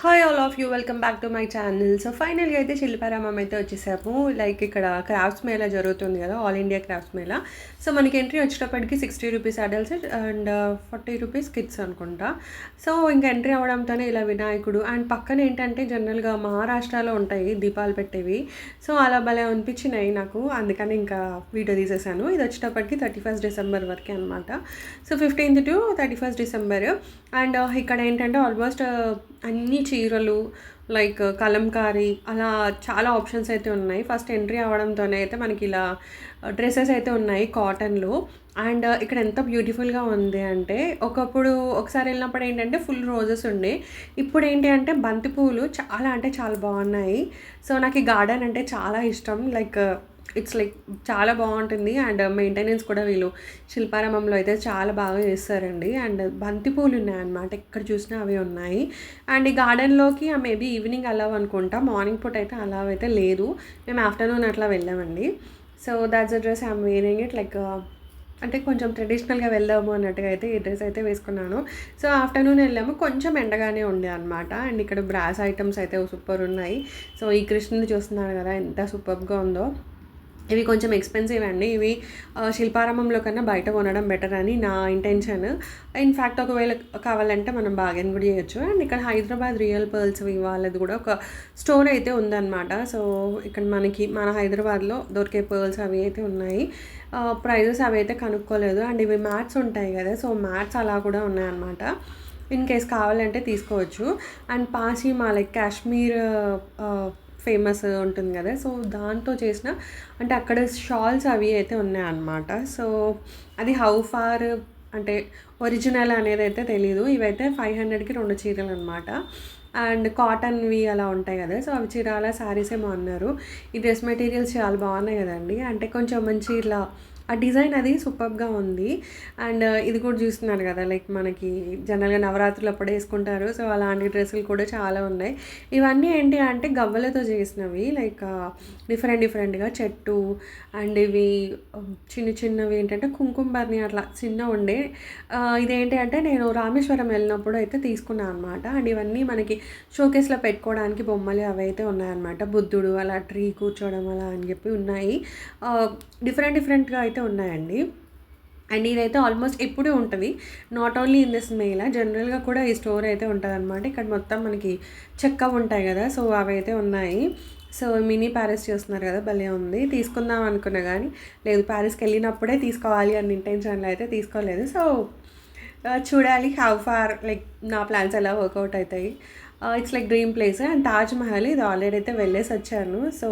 Hi all of you welcome back to my channel. So ఫైనల్గా అయితే శిల్పారామం అయితే వచ్చేసాము. లైక్ ఇక్కడ క్రాఫ్ట్స్ మేళా జరుగుతుంది కదా, all India crafts Mela. So మనకి ఎంట్రీ వచ్చేటప్పటికి 60 rupees adults and 40 rupees kids అనుకుంటా. సో ఇంకా ఎంట్రీ అవ్వడంతోనే ఇలా వినాయకుడు అండ్ పక్కన ఏంటంటే జనరల్గా మహారాష్ట్రలో ఉంటాయి దీపాలు పెట్టేవి. సో అలా భలే అనిపించినాయి నాకు, అందుకని ఇంకా వీడియో తీసేసాను. ఇది వచ్చేటప్పటికి 31st డిసెంబర్ వరకే అనమాట. So 15th to 31st December. And ఇక్కడ ఏంటంటే ఆల్మోస్ట్ అన్ని చీరలు లైక్ కలంకారీ అలా చాలా ఆప్షన్స్ అయితే ఉన్నాయి. ఫస్ట్ ఎంట్రీ అవ్వడంతోనే అయితే మనకి ఇలా డ్రెస్సెస్ అయితే ఉన్నాయి కాటన్లో. అండ్ ఇక్కడ ఎంత బ్యూటిఫుల్గా ఉంది అంటే, ఒకప్పుడు ఒకసారి వెళ్ళినప్పుడు ఏంటంటే ఫుల్ రోజెస్ ఉండే, ఇప్పుడు ఏంటి అంటే బంతిపూలు చాలా అంటే చాలా బాగున్నాయి. సో నాకు ఈ గార్డెన్ అంటే చాలా ఇష్టం. లైక్ ఇట్స్ లైక్ చాలా బాగుంటుంది అండ్ మెయింటెనెన్స్ కూడా వీళ్ళు శిల్పారామంలో అయితే చాలా బాగా చేస్తారండి. అండ్ బంతిపూలు ఉన్నాయన్నమాట, ఎక్కడ చూసినా అవి ఉన్నాయి. అండ్ ఈ గార్డెన్లోకి మేబీ ఈవినింగ్ అలా అనుకుంటా, మార్నింగ్ పూట అయితే అలా అయితే లేదు. మేము ఆఫ్టర్నూన్ అట్లా వెళ్ళామండి. So that's the dress I'm wearing it like అంటే కొంచెం ట్రెడిషనల్గా వెళ్దాము అన్నట్టుగా అయితే ఈ డ్రెస్ అయితే వేసుకున్నాను. సో ఆఫ్టర్నూన్ వెళ్ళాము, కొంచెం ఎండగానే ఉండే అనమాట. అండ్ ఇక్కడ బ్రాస్ ఐటమ్స్ అయితే సూపర్ ఉన్నాయి. సో ఈ కృష్ణుని చూస్తున్నారు కదా ఎంత సూపర్గా ఉందో. ఇవి కొంచెం ఎక్స్పెన్సివ్ అండి. ఇవి శిల్పారామంలో కన్నా బయట కొనడం బెటర్ అని నా ఇంటెన్షన్. ఇన్ఫ్యాక్ట్ ఒకవేళ కావాలంటే మనం బార్గెన్ కూడా చేయొచ్చు. అండ్ ఇక్కడ హైదరాబాద్ రియల్ పర్ల్స్ వాళ్ళది కూడా ఒక స్టోర్ అయితే ఉందన్నమాట. సో ఇక్కడ మన హైదరాబాద్లో దొరికే పర్ల్స్ అవి అయితే ఉన్నాయి. ప్రైజెస్ అవి అయితే కనుక్కోలేదు. అండ్ ఇవి మ్యాట్స్ ఉంటాయి కదా, సో మ్యాట్స్ అలా కూడా ఉన్నాయన్నమాట. ఇన్ కేస్ కావాలంటే తీసుకోవచ్చు. అండ్ పాసిమా లైక్ కాశ్మీర్ ఫేమస్ ఉంటుంది కదా, సో దాంతో చేసిన అంటే అక్కడ షాల్స్ అవి అయితే ఉన్నాయన్నమాట. సో అది హౌ ఫార్ అంటే ఒరిజినల్ అనేది అయితే తెలీదు. ఇవైతే 500కి 2 చీరలు అనమాట. అండ్ కాటన్వి అలా ఉంటాయి కదా, సో అవి చీరాల శారీస్ ఏమో అన్నారు. ఈ డ్రెస్ మెటీరియల్స్ చాలా బాగున్నాయి కదండి. అంటే కొంచెం మంచి ఇలా ఆ డిజైన్ అది సూపర్గా ఉంది. అండ్ ఇది కూడా చూస్తున్నారు కదా, లైక్ మనకి జనరల్గా నవరాత్రులు అప్పుడు వేసుకుంటారు. సో అలాంటి డ్రెస్సులు కూడా చాలా ఉన్నాయి. ఇవన్నీ ఏంటి అంటే గవ్వలతో చేసినవి, లైక్ డిఫరెంట్గా చెట్టు. అండ్ ఇవి చిన్నవి ఏంటంటే కుంకుమ బర్ని అట్లా చిన్న ఉండే. ఇదేంటి అంటే నేను రామేశ్వరం వెళ్ళినప్పుడు అయితే తీసుకున్నాను అనమాట. అండ్ ఇవన్నీ మనకి షోకేస్లో పెట్టుకోవడానికి బొమ్మలు అవి అయితే ఉన్నాయన్నమాట. బుద్ధుడు అలా ట్రీ కూర్చోవడం అలా అని చెప్పి ఉన్నాయి. డిఫరెంట్గా అయితే ఉన్నాయండి. అండ్ ఇదైతే ఆల్మోస్ట్ ఎప్పుడూ ఉంటుంది, not only in this Mela, జనరల్గా కూడా ఈ స్టోర్ అయితే ఉంటుంది అనమాట. ఇక్కడ మొత్తం మనకి చెక్క ఉంటాయి కదా, సో అవి అయితే ఉన్నాయి. సో మినీ ప్యారిస్ చూస్తున్నారు కదా, భలే ఉంది. తీసుకుందాం అనుకున్నా కానీ లేదు, ప్యారిస్కి వెళ్ళినప్పుడే తీసుకోవాలి అన్న ఇంటెన్షన్లో అయితే తీసుకోలేదు. సో చూడాలి హౌ ఫార్ లైక్ నా ప్లాన్స్ ఎలా వర్కౌట్ అవుతాయి. It's like dream place. And Taj Mahal ఇది ఆల్రెడీ అయితే వెళ్ళేసి వచ్చాను. సో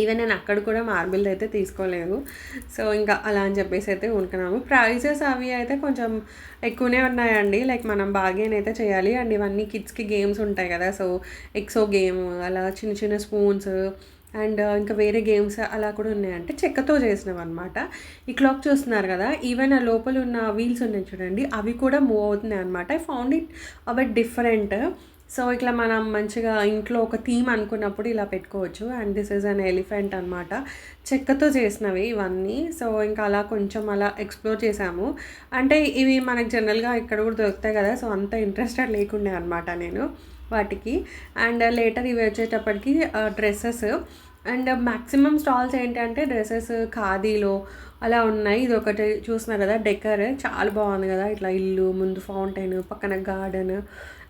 ఈవెన్ నేను అక్కడ కూడా మార్బుల్ అయితే తీసుకోలేదు. సో ఇంకా అలా అని చెప్పేసి అయితే ఉంటున్నాము. ప్రైజెస్ అవి అయితే కొంచెం ఎక్కువనే ఉన్నాయండి. లైక్ మనం బార్గెన్ అయితే చేయాలి. అండ్ ఇవన్నీ కిడ్స్కి గేమ్స్ ఉంటాయి కదా, సో ఎక్సో గేమ్ అలా చిన్న స్పూన్స్ అండ్ ఇంకా వేరే గేమ్స్ అలా కూడా ఉన్నాయంటే చెక్కతో చేసినవి అనమాట. ఈ క్లాక్ చూస్తున్నారు కదా, ఈవెన్ ఆ లోపల ఉన్న వీల్స్ ఉన్నాయి చూడండి, అవి కూడా మూవ్ అవుతున్నాయి అనమాట. I found it about different. So ఇట్లా మనం మంచిగా ఇంట్లో ఒక థీమ్ అనుకున్నప్పుడు ఇలా పెట్టుకోవచ్చు. And this is an elephant అనమాట, చెక్కతో చేసినవి ఇవన్నీ. సో ఇంకా అలా కొంచెం అలా ఎక్స్ప్లోర్ చేసాము. అంటే ఇవి మనకు జనరల్గా ఇక్కడ కూడా దొరుకుతాయి కదా, సో అంత ఇంట్రెస్టెడ్ లేకుండే అనమాట నేను వాటికి. అండ్ లేటర్ ఇవి వచ్చేటప్పటికి డ్రెస్సెస్. అండ్ మ్యాక్సిమం స్టాల్స్ ఏంటంటే డ్రెస్సెస్ ఖాదీలో అలా ఉన్నాయి. ఇది ఒకటి చూస్తున్నారు కదా, డెకర్ చాలా బాగుంది కదా, ఇట్లా ఇల్లు ముందు ఫౌంటైన్ పక్కన గార్డెన్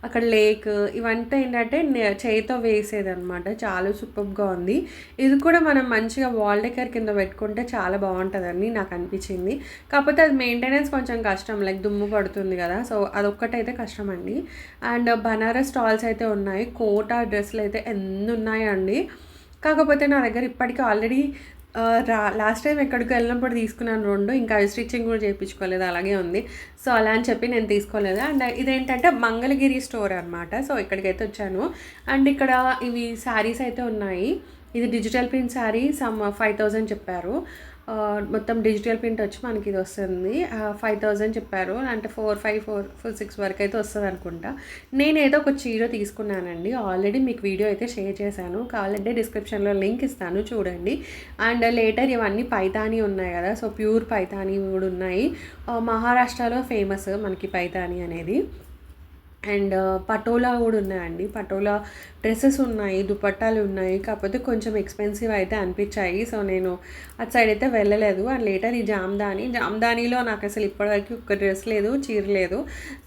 అక్కడ లేక్, ఇవంతా ఏంటంటే చేయితో వేసేది అనమాట. చాలా సూపర్గా ఉంది. ఇది కూడా మనం మంచిగా వాల్ డెకర్ కింద పెట్టుకుంటే చాలా బాగుంటుందని నాకు అనిపించింది. కాకపోతే అది మెయింటెనెన్స్ కొంచెం కష్టం, లైక్ దుమ్ము పడుతుంది కదా, సో అదొక్కటైతే కష్టం అండి. అండ్ బనారస్ స్టాల్స్ అయితే ఉన్నాయి. కోటా డ్రెస్సులు అయితే ఎన్ని ఉన్నాయండి. కాకపోతే నా దగ్గర ఇప్పటికీ ఆల్రెడీ లాస్ట్ టైం ఎక్కడికి వెళ్ళినప్పుడు తీసుకున్నాను 2, ఇంకా అవి స్టిచ్చింగ్ కూడా చేయించుకోలేదు, అలాగే ఉంది. సో అలా అని చెప్పి నేను తీసుకోలేదు. అండ్ ఇదేంటంటే మంగళగిరి స్టోర్ అనమాట. సో ఇక్కడికైతే వచ్చాను. అండ్ ఇక్కడ ఇవి శారీస్ అయితే ఉన్నాయి. ఇది డిజిటల్ ప్రింట్ శారీ, సమ్ 5000 చెప్పారు. మొత్తం డిజిటల్ ప్రింట్ వచ్చి మనకి ఇది వస్తుంది 5000 చెప్పారు. అంటే 4-6 వరకు అయితే వస్తుంది అనుకుంటా. నేను ఏదో ఒక చీర తీసుకున్నానండి, ఆల్రెడీ మీకు వీడియో అయితే షేర్ చేశాను, కావాలంటే డిస్క్రిప్షన్లో లింక్ ఇస్తాను చూడండి. అండ్ లేటర్ ఇవన్నీ పైతానీ ఉన్నాయి కదా, సో ప్యూర్ పైతానీ కూడా ఉన్నాయి. మహారాష్ట్రలో ఫేమస్ మనకి పైతానీ అనేది. అండ్ పటోలా కూడా ఉన్నాయండి. పటోలా డ్రెస్సెస్ ఉన్నాయి, దుపట్టాలు ఉన్నాయి. కాకపోతే కొంచెం ఎక్స్‌పెన్సివ్ అయితే అనిపించాయి. సో, నేను అటు సైడ్ అయితే వెళ్ళలేదు. అండ్ లేటర్ ఈ జామ్దానీలో నాకసలు ఇప్పటివరకు ఒక్క డ్రెస్ లేదు, చీర లేదు.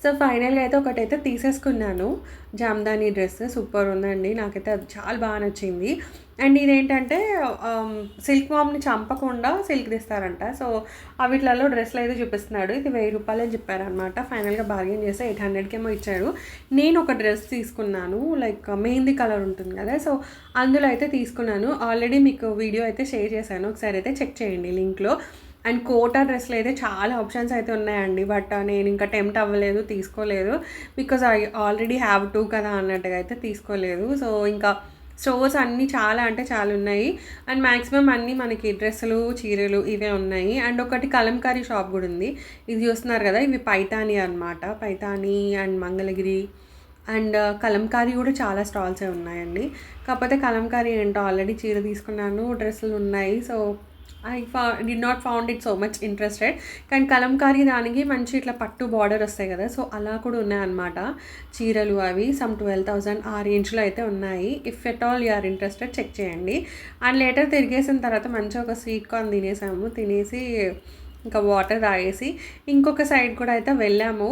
సో, ఫైనల్‌గా అయితే ఒకటైతే తీసేసుకున్నాను. జామ్దాని డ్రెస్ సూపర్ ఉందండి. నాకైతే అది చాలా బాగా నచ్చింది. అండ్ ఇదేంటంటే సిల్క్ వామ్‌ని చంపకుండా సిల్క్ తీస్తారంట. సో, వీటిలలో డ్రెస్‌లయితే చూపిస్తున్నాడు. ఇది రూ. 1000 అని చెప్పారనమాట. ఫైనల్‌గా బార్గెయిన్ చేస్తే 800కేమో ఇచ్చాడు. నేను ఒక డ్రెస్ తీసుకున్నాను. లైక్ మెహందీ కలర్ ఉంటుంది కదా! సో, అందులో అయితే తీసుకున్నాను. ఆల్రెడీ మీకు వీడియో అయితే షేర్ చేశాను. ఒకసారి అయితే చెక్ చేయండి లింక్‌లో. అండ్ కోటా డ్రెస్‌లో అయితే చాలా ఆప్షన్స్ అయితే ఉన్నాయండి. బట్ నేను ఇంకా టెంప్ట్ అవ్వలేదు, తీసుకోలేదు. Because I already have to కదా అన్నట్టుగా అయితే తీసుకోలేదు. సో, ఇంకా స్టోర్స్ అన్నీ చాలా అంటే చాలా ఉన్నాయి. అండ్ మ్యాక్సిమం అన్నీ మనకి డ్రెస్సులు, చీరలు ఇవే ఉన్నాయి. అండ్ ఒకటి కలంకారీ షాప్ కూడా ఉంది. ఇది చూస్తున్నారు కదా! ఇవి పైతాని అనమాట. పైతాని అండ్ మంగళగిరి అండ్ కలంకారీ కూడా చాలా స్టాల్సే ఉన్నాయండి. కాకపోతే కలంకారీ ఏంటో ఆల్రెడీ చీర తీసుకున్నాను, డ్రెస్సులు ఉన్నాయి. So, did not found it so much interested. కానీ కలంకారీ దానికి మంచి ఇట్లా పట్టు బార్డర్ వస్తాయి కదా! సో, అలా కూడా ఉన్నాయన్నమాట చీరలు. అవి సమ్ 12,000 ఆ రేంజ్‌లో అయితే ఉన్నాయి. If at all you are interested check చేయండి. అండ్ లేటర్ తిరిగేసిన తర్వాత మంచిగా ఒక స్వీట్ కార్న్ తినేసాము. తినేసి ఇంకా వాటర్ తాగేసి ఇంకొక సైడ్ కూడా అయితే వెళ్ళాము.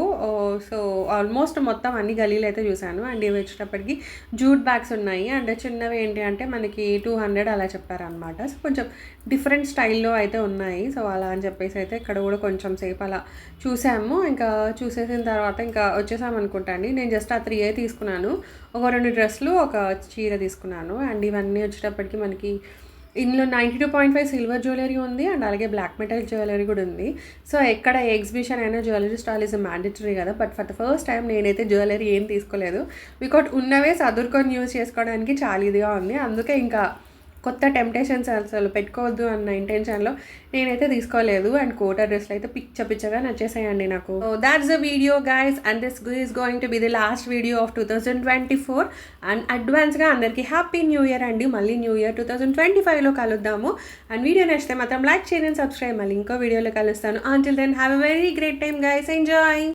సో, ఆల్మోస్ట్ మొత్తం అన్ని గల్లీలు అయితే చూసాను. అండ్ ఇవి వచ్చేటప్పటికి జూట్ బ్యాగ్స్ ఉన్నాయి. అండ్ చిన్నవి ఏంటి అంటే మనకి 200 అలా చెప్పారనమాట. సో, కొంచెం డిఫరెంట్ స్టైల్‌లో అయితే ఉన్నాయి. సో, అలా అని చెప్పేసి అయితే ఇక్కడ కూడా కొంచెం సేపు అలా చూసాము. ఇంకా చూసేసిన తర్వాత ఇంకా వచ్చేసామనుకుంటా అండి. నేను జస్ట్ ఆ 3 తీసుకున్నాను. ఒక 2 డ్రెస్సులు, ఒక చీర తీసుకున్నాను. అండ్ ఇవన్నీ వచ్చేటప్పటికి మనకి ఇందులో 92.5 సిల్వర్ జ్యువెలరీ ఉంది. అండ్ అలాగే బ్లాక్ మెటల్ జ్యువెలరీ కూడా ఉంది. సో, ఎక్కడ ఏ ఎగ్జిబిషన్ అయినా జ్యువెలరీ స్టాల్ ఈజ్ మ్యాండేటరీ కదా! But for the first time నేనైతే జ్యువెలరీ ఏం తీసుకోలేదు. బికాజ్ ఉన్నవే సదురుకొని యూజ్ చేసుకోవడానికి చాలా ఇదిగా ఉంది. అందుకే ఇంకా కొత్త టెంప్టేషన్స్ అసలు పెట్టుకోవద్దు అన్న ఇంటెన్షన్‌లో నేనైతే తీసుకోలేదు. అండ్ కోటా డ్రెస్‌లు అయితే పిచ్చగా నచ్చేసాయండి నాకు. So, that's the video guys. And this is going to be the last video of 2024. And అడ్వాన్స్‌గా అందరికీ హ్యాపీ న్యూ ఇయర్ అండి. మళ్ళీ న్యూ ఇయర్ 2025లో కలుద్దాము. అండ్ వీడియో నచ్చితే మాత్రం లైక్ చేయండి, సబ్స్క్రైబ్. మళ్ళీ ఇంకో వీడియోలో కలుస్తాను. Until then have a very great time guys. Enjoy.